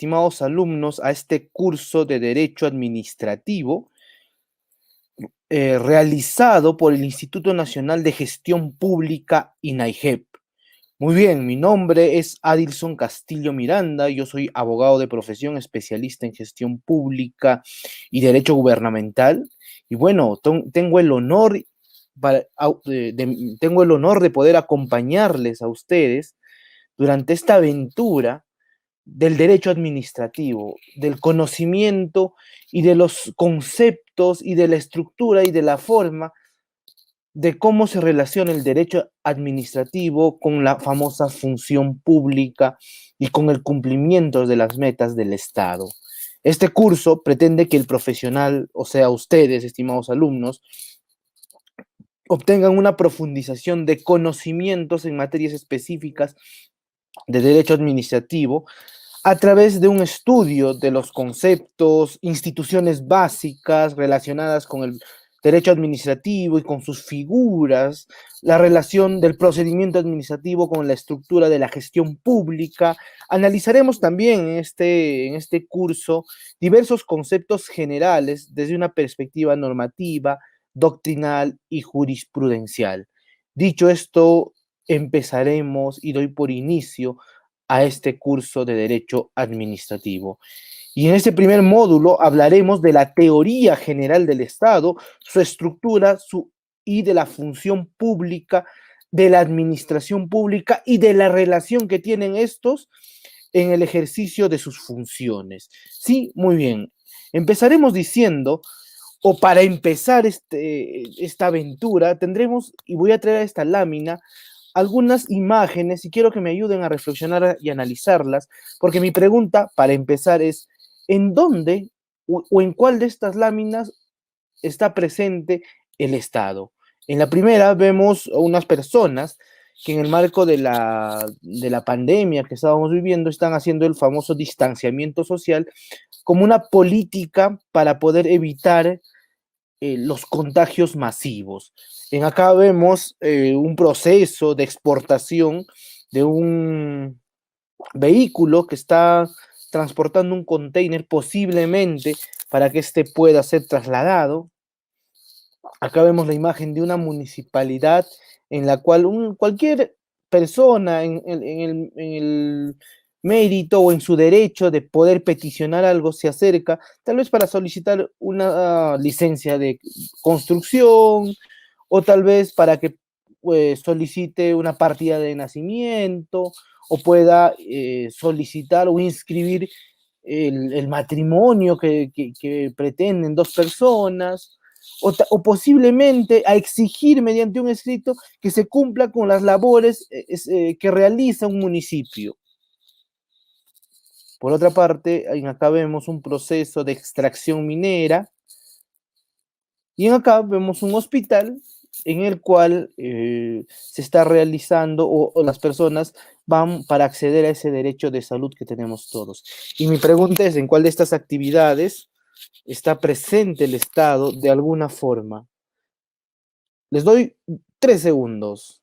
estimados alumnos, a este curso de Derecho Administrativo realizado por el Instituto Nacional de Gestión Pública, INAIGEP. Muy bien, mi nombre es Adilson Castillo Miranda, yo soy abogado de profesión, especialista en gestión pública y derecho gubernamental. Y bueno, tengo el honor tengo el honor de poder acompañarles a ustedes durante esta aventura del derecho administrativo, del conocimiento y de los conceptos y de la estructura y de la forma de cómo se relaciona el derecho administrativo con la famosa función pública y con el cumplimiento de las metas del Estado. Este curso pretende que el profesional, o sea, ustedes, estimados alumnos, obtengan una profundización de conocimientos en materias específicas de derecho administrativo a través de un estudio de los conceptos, instituciones básicas relacionadas con el derecho administrativo y con sus figuras, la relación del procedimiento administrativo con la estructura de la gestión pública. Analizaremos también en este curso diversos conceptos generales desde una perspectiva normativa, doctrinal y jurisprudencial. Dicho esto, empezaremos y doy por inicio a este curso de Derecho Administrativo. Y en este primer módulo hablaremos de la teoría general del Estado, su estructura y de la función pública, de la administración pública y de la relación que tienen estos en el ejercicio de sus funciones. Sí, muy bien. Empezaremos diciendo, o para empezar esta aventura, tendremos, y voy a traer esta lámina, algunas imágenes y quiero que me ayuden a reflexionar y analizarlas, porque mi pregunta para empezar es, ¿en dónde o en cuál de estas láminas está presente el Estado? En la primera vemos a unas personas que en el marco de la pandemia que estábamos viviendo están haciendo el famoso distanciamiento social como una política para poder evitar los contagios masivos. En acá vemos un proceso de exportación de un vehículo que está transportando un container posiblemente para que éste pueda ser trasladado. Acá vemos la imagen de una municipalidad en la cual cualquier persona en el mérito o en su derecho de poder peticionar algo se acerca, tal vez para solicitar una licencia de construcción o tal vez para que solicite una partida de nacimiento o pueda solicitar o inscribir el matrimonio que pretenden dos personas o posiblemente a exigir mediante un escrito que se cumpla con las labores que realiza un municipio. Por otra parte, acá vemos un proceso de extracción minera y acá vemos un hospital en el cual se está realizando o las personas van para acceder a ese derecho de salud que tenemos todos. Y mi pregunta es, ¿en cuál de estas actividades está presente el Estado de alguna forma? Les doy 3 segundos.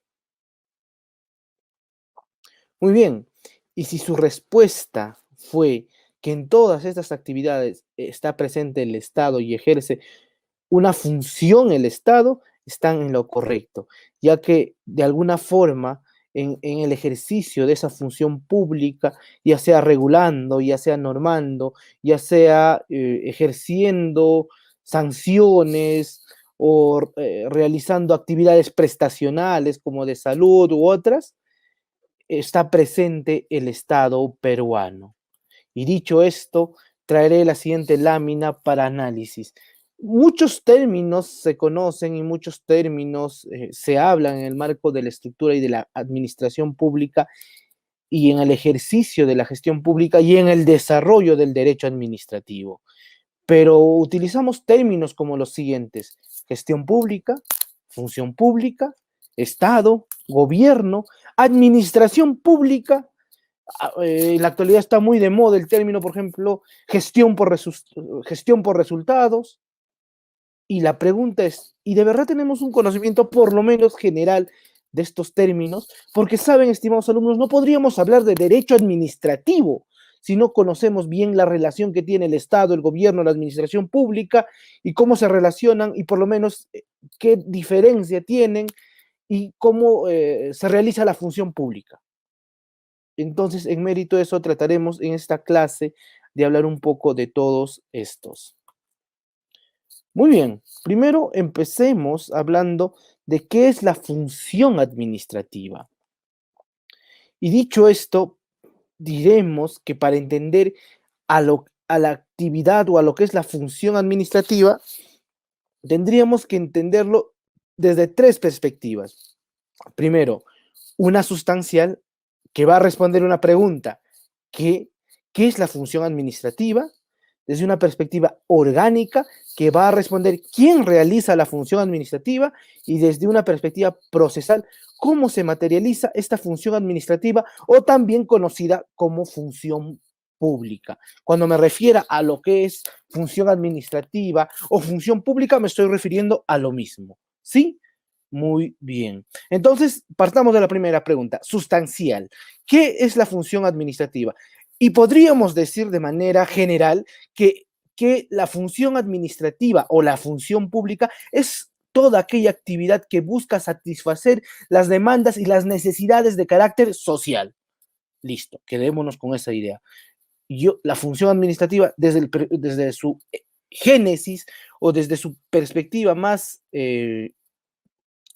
Muy bien. Y si su respuesta fue que en todas estas actividades está presente el Estado y ejerce una función el Estado, están en lo correcto, ya que de alguna forma en el ejercicio de esa función pública, ya sea regulando, ya sea normando, ya sea ejerciendo sanciones o realizando actividades prestacionales como de salud u otras, está presente el Estado peruano. Y dicho esto, traeré la siguiente lámina para análisis. Muchos términos se conocen y muchos términos se hablan en el marco de la estructura y de la administración pública y en el ejercicio de la gestión pública y en el desarrollo del derecho administrativo. Pero utilizamos términos como los siguientes: gestión pública, función pública, Estado, gobierno, administración pública. En la actualidad está muy de moda el término, por ejemplo, gestión por resultados. Y la pregunta es, ¿y de verdad tenemos un conocimiento por lo menos general de estos términos? Porque saben, estimados alumnos, no podríamos hablar de derecho administrativo si no conocemos bien la relación que tiene el Estado, el gobierno, la administración pública y cómo se relacionan y por lo menos qué diferencia tienen y cómo se realiza la función pública. Entonces, en mérito de eso, trataremos en esta clase de hablar un poco de todos estos. Muy bien, primero empecemos hablando de qué es la función administrativa. Y dicho esto, diremos que para entender a la actividad o a lo que es la función administrativa, tendríamos que entenderlo desde tres perspectivas. Primero, una sustancial que va a responder una pregunta: ¿qué es la función administrativa? Desde una perspectiva orgánica, que va a responder quién realiza la función administrativa, y desde una perspectiva procesal, cómo se materializa esta función administrativa, o también conocida como función pública. Cuando me refiera a lo que es función administrativa o función pública, me estoy refiriendo a lo mismo, ¿sí? Muy bien. Entonces, partamos de la primera pregunta, sustancial. ¿Qué es la función administrativa? Y podríamos decir de manera general que la función administrativa o la función pública es toda aquella actividad que busca satisfacer las demandas y las necesidades de carácter social. Listo, quedémonos con esa idea. La función administrativa, desde su génesis o desde su perspectiva más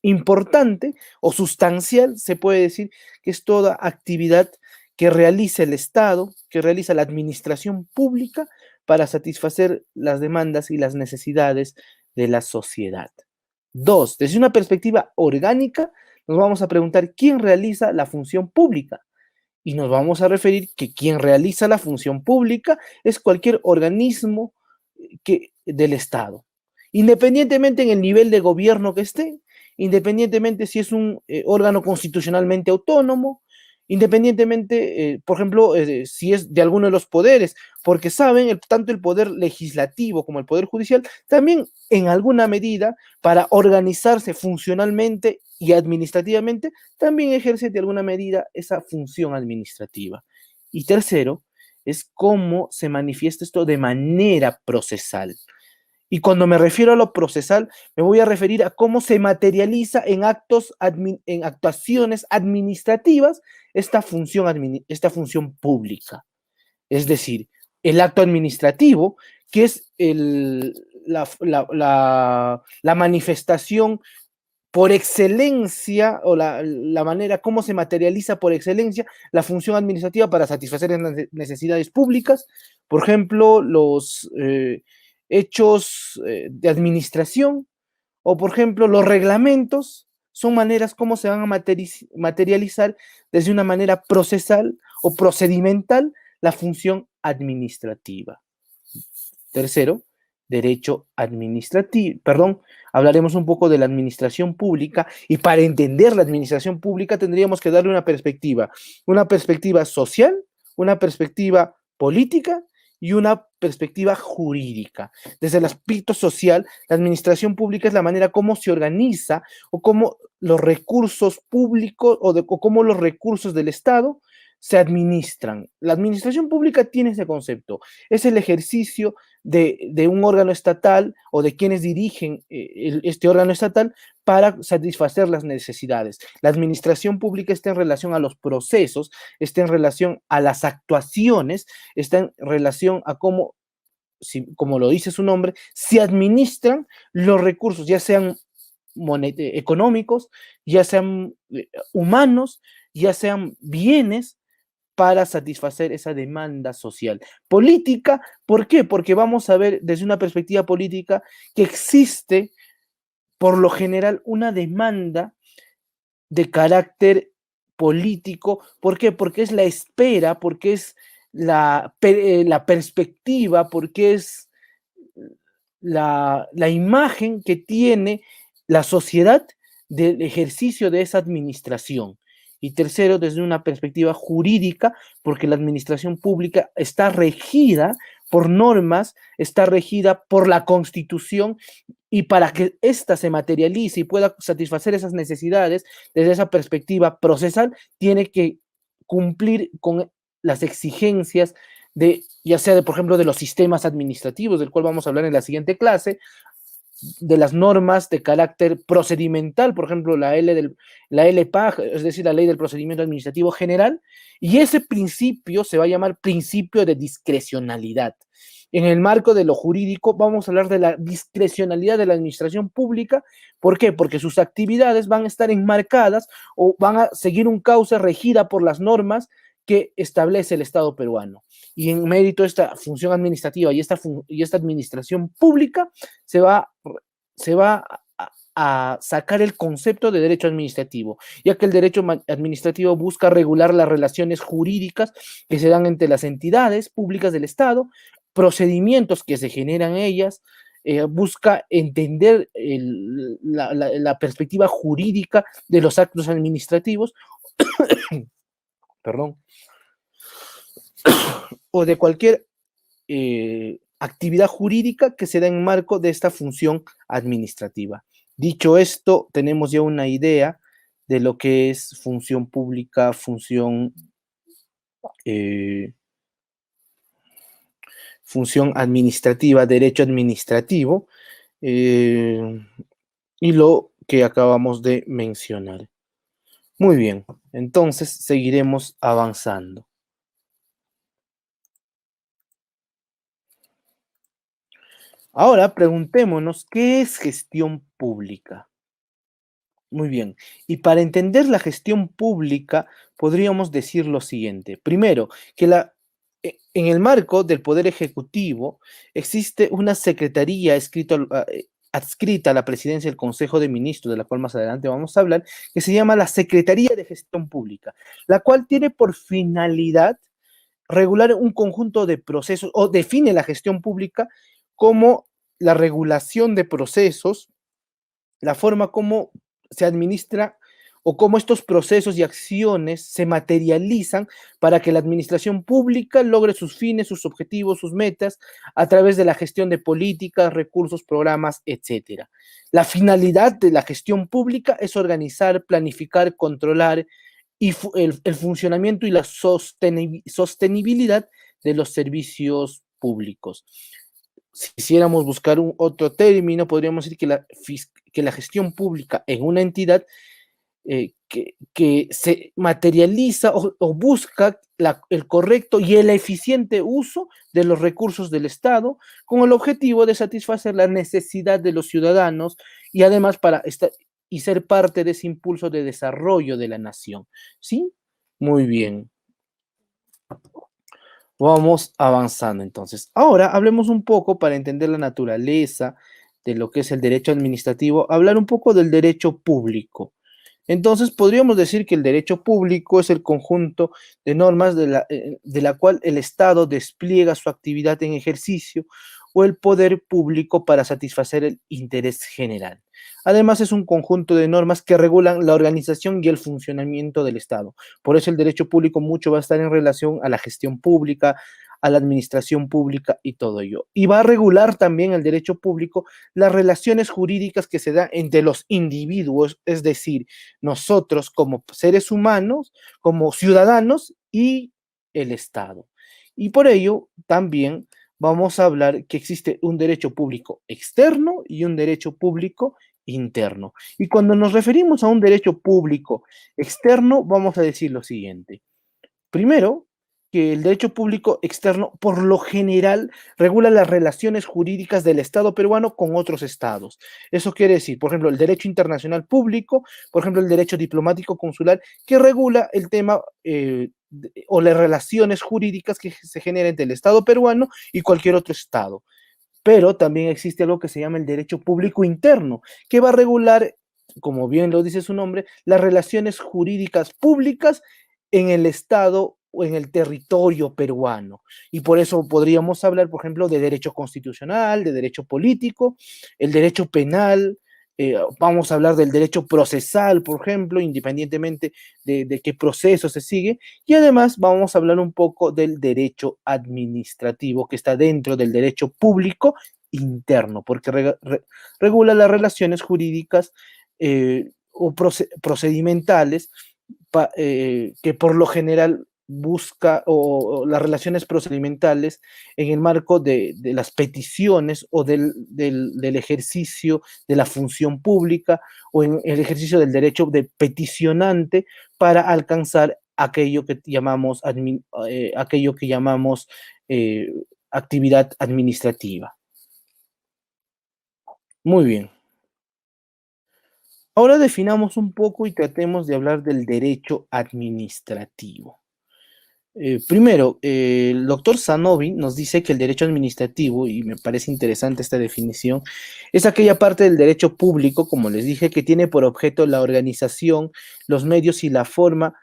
importante o sustancial, se puede decir que es toda actividad que realiza el Estado, que realiza la administración pública para satisfacer las demandas y las necesidades de la sociedad. Dos, desde una perspectiva orgánica, nos vamos a preguntar quién realiza la función pública. Y nos vamos a referir que quien realiza la función pública es cualquier organismo del Estado, independientemente en el nivel de gobierno que esté, independientemente si es un órgano constitucionalmente autónomo, independientemente, por ejemplo, si es de alguno de los poderes, porque saben, tanto el poder legislativo como el poder judicial, también en alguna medida, para organizarse funcionalmente y administrativamente, también ejerce de alguna medida esa función administrativa. Y tercero, es cómo se manifiesta esto de manera procesal. Y cuando me refiero a lo procesal, me voy a referir a cómo se materializa en actuaciones administrativas esta función pública. Es decir, el acto administrativo, que es la manifestación por excelencia, o la manera como se materializa por excelencia la función administrativa para satisfacer las necesidades públicas. Por ejemplo, los hechos de administración, o por ejemplo, los reglamentos, son maneras como se van a materializar desde una manera procesal o procedimental la función administrativa. Tercero, derecho administrativo, perdón, hablaremos un poco de la administración pública, y para entender la administración pública tendríamos que darle una perspectiva social, una perspectiva política y una perspectiva jurídica. Desde el aspecto social, la administración pública es la manera como se organiza o cómo los recursos públicos o cómo los recursos del Estado se administran. La administración pública tiene ese concepto, es el ejercicio de un órgano estatal o de quienes dirigen este órgano estatal para satisfacer las necesidades. La administración pública está en relación a los procesos, está en relación a las actuaciones, está en relación a cómo, como lo dice su nombre, se administran los recursos, ya sean económicos, ya sean humanos, ya sean bienes, para satisfacer esa demanda social. Política, ¿por qué? Porque vamos a ver desde una perspectiva política que existe, por lo general, una demanda de carácter político. ¿Por qué? Porque es la espera, porque es la perspectiva, porque es la imagen que tiene la sociedad del ejercicio de esa administración. Y tercero, desde una perspectiva jurídica, porque la administración pública está regida por normas, está regida por la Constitución, y para que ésta se materialice y pueda satisfacer esas necesidades desde esa perspectiva procesal, tiene que cumplir con las exigencias ya sea por ejemplo, de los sistemas administrativos, del cual vamos a hablar en la siguiente clase, de las normas de carácter procedimental, por ejemplo, la LPAG, es decir, la Ley del Procedimiento Administrativo General, y ese principio se va a llamar principio de discrecionalidad. En el marco de lo jurídico vamos a hablar de la discrecionalidad de la administración pública. ¿Por qué? Porque sus actividades van a estar enmarcadas o van a seguir un cauce regida por las normas que establece el Estado peruano. Y en mérito de esta función administrativa y esta administración pública se va a sacar el concepto de derecho administrativo, ya que el derecho administrativo busca regular las relaciones jurídicas que se dan entre las entidades públicas del Estado, procedimientos que se generan en ellas, busca entender la perspectiva jurídica de los actos administrativos, perdón, o de cualquier actividad jurídica que se da en marco de esta función administrativa. Dicho esto, tenemos ya una idea de lo que es función pública, función administrativa, derecho administrativo, y lo que acabamos de mencionar. Muy bien, entonces seguiremos avanzando. Ahora preguntémonos, ¿qué es gestión pública? Muy bien, y para entender la gestión pública podríamos decir lo siguiente. Primero, que en el marco del Poder Ejecutivo existe una secretaría adscrita a la presidencia del Consejo de Ministros, de la cual más adelante vamos a hablar, que se llama la Secretaría de Gestión Pública, la cual tiene por finalidad regular un conjunto de procesos o define la gestión pública como la regulación de procesos, la forma como se administra o cómo estos procesos y acciones se materializan para que la administración pública logre sus fines, sus objetivos, sus metas a través de la gestión de políticas, recursos, programas, etc. La finalidad de la gestión pública es organizar, planificar, controlar y el funcionamiento y la sostenibilidad de los servicios públicos. Si quisiéramos buscar otro término, podríamos decir que la gestión pública en una entidad que se materializa o busca el correcto y el eficiente uso de los recursos del Estado con el objetivo de satisfacer la necesidad de los ciudadanos y además para y ser parte de ese impulso de desarrollo de la nación. ¿Sí? Muy bien. Vamos avanzando entonces. Ahora hablemos un poco para entender la naturaleza de lo que es el derecho administrativo, hablar un poco del derecho público. Entonces podríamos decir que el derecho público es el conjunto de normas de la cual el Estado despliega su actividad en ejercicio o el poder público para satisfacer el interés general. Además, es un conjunto de normas que regulan la organización y el funcionamiento del Estado. Por eso el derecho público mucho va a estar en relación a la gestión pública, a la administración pública y todo ello. Y va a regular también el derecho público las relaciones jurídicas que se dan entre los individuos, es decir, nosotros como seres humanos, como ciudadanos y el Estado. Y por ello también vamos a hablar que existe un derecho público externo y un derecho público interno. Y cuando nos referimos a un derecho público externo, vamos a decir lo siguiente. Primero, que el derecho público externo, por lo general, regula las relaciones jurídicas del Estado peruano con otros estados. Eso quiere decir, por ejemplo, el derecho internacional público, por ejemplo, el derecho diplomático consular, que regula el tema o las relaciones jurídicas que se generan entre el Estado peruano y cualquier otro estado. Pero también existe algo que se llama el derecho público interno, que va a regular, como bien lo dice su nombre, las relaciones jurídicas públicas en el Estado o en el territorio peruano. Y por eso podríamos hablar, por ejemplo, de derecho constitucional, de derecho político, el derecho penal, vamos a hablar del derecho procesal, por ejemplo, independientemente de qué proceso se sigue, y además vamos a hablar un poco del derecho administrativo, que está dentro del derecho público interno, porque regula las relaciones jurídicas o procedimentales que por lo general busca o las relaciones procedimentales en el marco de las peticiones o del ejercicio de la función pública o en el ejercicio del derecho de peticionante para alcanzar aquello que llamamos eh, actividad administrativa. Muy bien. Ahora definamos un poco y tratemos de hablar del derecho administrativo. Primero, el doctor Sanovi nos dice que el derecho administrativo, y me parece interesante esta definición, es aquella parte del derecho público, como les dije, que tiene por objeto la organización, los medios y la forma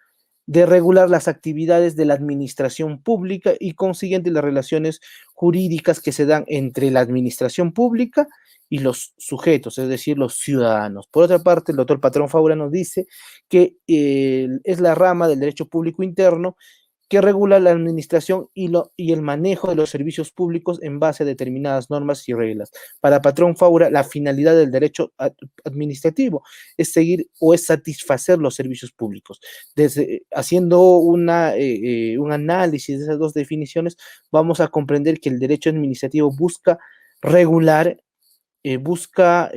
de regular las actividades de la administración pública y consiguiente las relaciones jurídicas que se dan entre la administración pública y los sujetos, es decir, los ciudadanos. Por otra parte, el doctor Patrón Fabra nos dice que es la rama del derecho público interno que regula la administración y el manejo de los servicios públicos en base a determinadas normas y reglas. Para Patrón Fabra, la finalidad del derecho administrativo es seguir o es satisfacer los servicios públicos. Haciendo un análisis de esas dos definiciones, vamos a comprender que el derecho administrativo busca regular, busca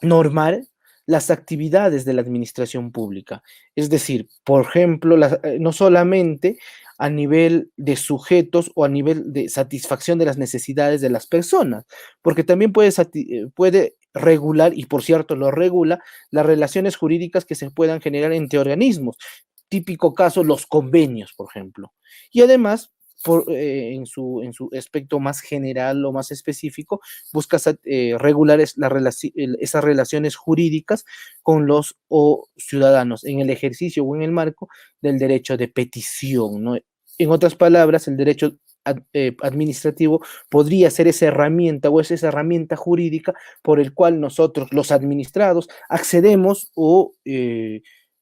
normar las actividades de la administración pública. Es decir, por ejemplo, no solamente a nivel de sujetos o a nivel de satisfacción de las necesidades de las personas, porque también puede regular, y por cierto lo regula, las relaciones jurídicas que se puedan generar entre organismos. Típico caso, los convenios, por ejemplo. Y además, en su aspecto más general o más específico, busca regular esas relaciones jurídicas con los ciudadanos en el ejercicio o en el marco del derecho de petición, ¿no? En otras palabras, el derecho administrativo podría ser esa herramienta o es esa herramienta jurídica por el cual nosotros, los administrados, accedemos o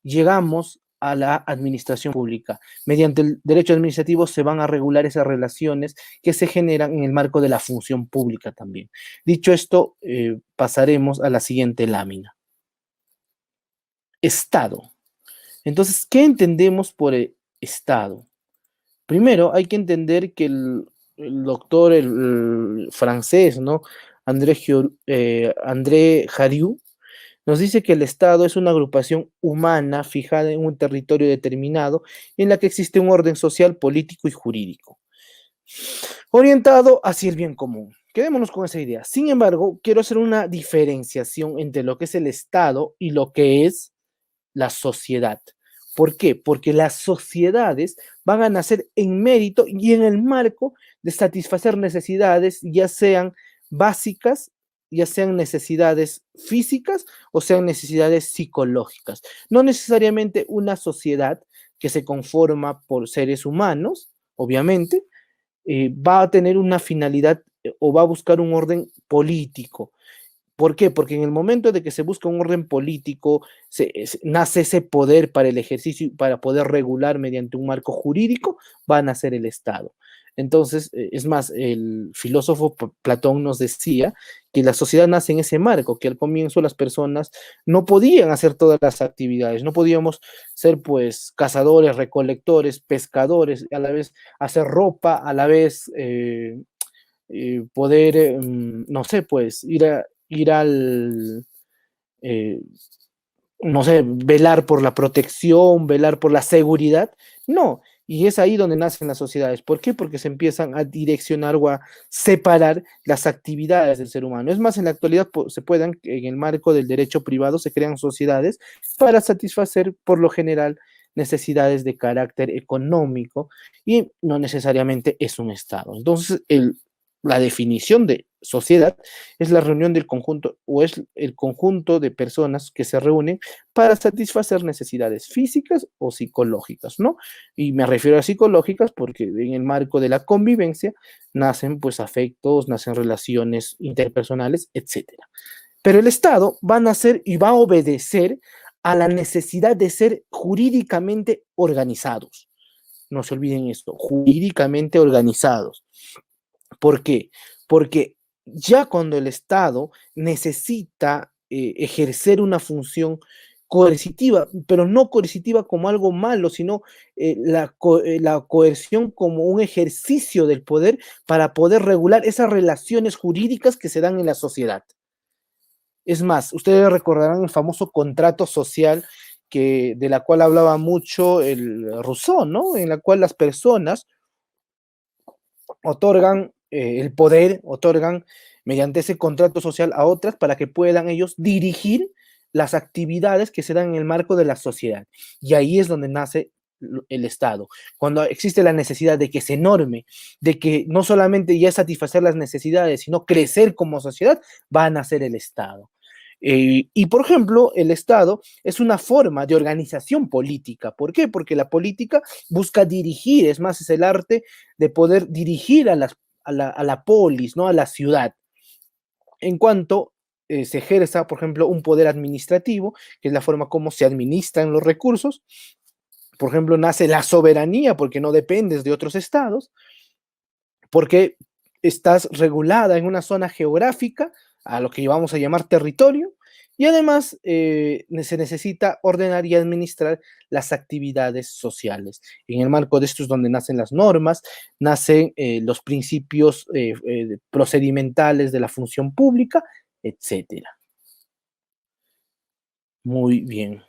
llegamos a la administración pública. Mediante el derecho administrativo se van a regular esas relaciones que se generan en el marco de la función pública también. Dicho esto, pasaremos a la siguiente lámina. Estado. Entonces, ¿qué entendemos por Estado? Primero, hay que entender que el doctor el francés, ¿no? André Jariu, nos dice que el Estado es una agrupación humana fijada en un territorio determinado en la que existe un orden social, político y jurídico, orientado hacia el bien común. Quedémonos con esa idea. Sin embargo, quiero hacer una diferenciación entre lo que es el Estado y lo que es la sociedad. ¿Por qué? Porque las sociedades van a nacer en mérito y en el marco de satisfacer necesidades, ya sean básicas, ya sean necesidades físicas o sean necesidades psicológicas. No necesariamente una sociedad que se conforma por seres humanos, obviamente, va a tener una finalidad o va a buscar un orden político. ¿Por qué? Porque en el momento de que se busca un orden político, nace ese poder para el ejercicio y para poder regular mediante un marco jurídico, va a nacer el Estado. Entonces, es más, el filósofo Platón nos decía que la sociedad nace en ese marco, que al comienzo las personas no podían hacer todas las actividades, no podíamos ser pues cazadores, recolectores, pescadores, a la vez hacer ropa, a la vez poder, no sé, pues ir al, eh, no sé, velar por la protección, velar por la seguridad. No, y es ahí donde nacen las sociedades. ¿Por qué? Porque se empiezan a direccionar o a separar las actividades del ser humano. Es más, en la actualidad se pueden, en el marco del derecho privado, se crean sociedades para satisfacer, por lo general, necesidades de carácter económico y no necesariamente es un Estado. Entonces, la definición de sociedad es la reunión del conjunto o es el conjunto de personas que se reúnen para satisfacer necesidades físicas o psicológicas, ¿no? Y me refiero a psicológicas porque en el marco de la convivencia nacen pues afectos, nacen relaciones interpersonales, etcétera. Pero el Estado va a nacer y va a obedecer a la necesidad de ser jurídicamente organizados. No se olviden esto, jurídicamente organizados. ¿Por qué? Porque ya cuando el Estado necesita ejercer una función coercitiva, pero no coercitiva como algo malo, sino la coerción como un ejercicio del poder para poder regular esas relaciones jurídicas que se dan en la sociedad. Es más, ustedes recordarán el famoso contrato social de la cual hablaba mucho el Rousseau, ¿no? En la cual las personas otorgan el poder, otorgan mediante ese contrato social a otras para que puedan ellos dirigir las actividades que se dan en el marco de la sociedad. Y ahí es donde nace el Estado. Cuando existe la necesidad de que se norme, de que no solamente ya satisfacer las necesidades, sino crecer como sociedad, va a nacer el Estado. Y por ejemplo, el Estado es una forma de organización política. ¿Por qué? Porque la política busca dirigir, es más, es el arte de poder dirigir a la polis, ¿no? A la ciudad. En cuanto se ejerza, por ejemplo, un poder administrativo, que es la forma como se administran los recursos. Por ejemplo, nace la soberanía porque no dependes de otros estados, porque estás regulada en una zona geográfica, a lo que vamos a llamar territorio, y además se necesita ordenar y administrar las actividades sociales. En el marco de esto es donde nacen las normas, nacen los principios procedimentales de la función pública, etcétera. Muy bien.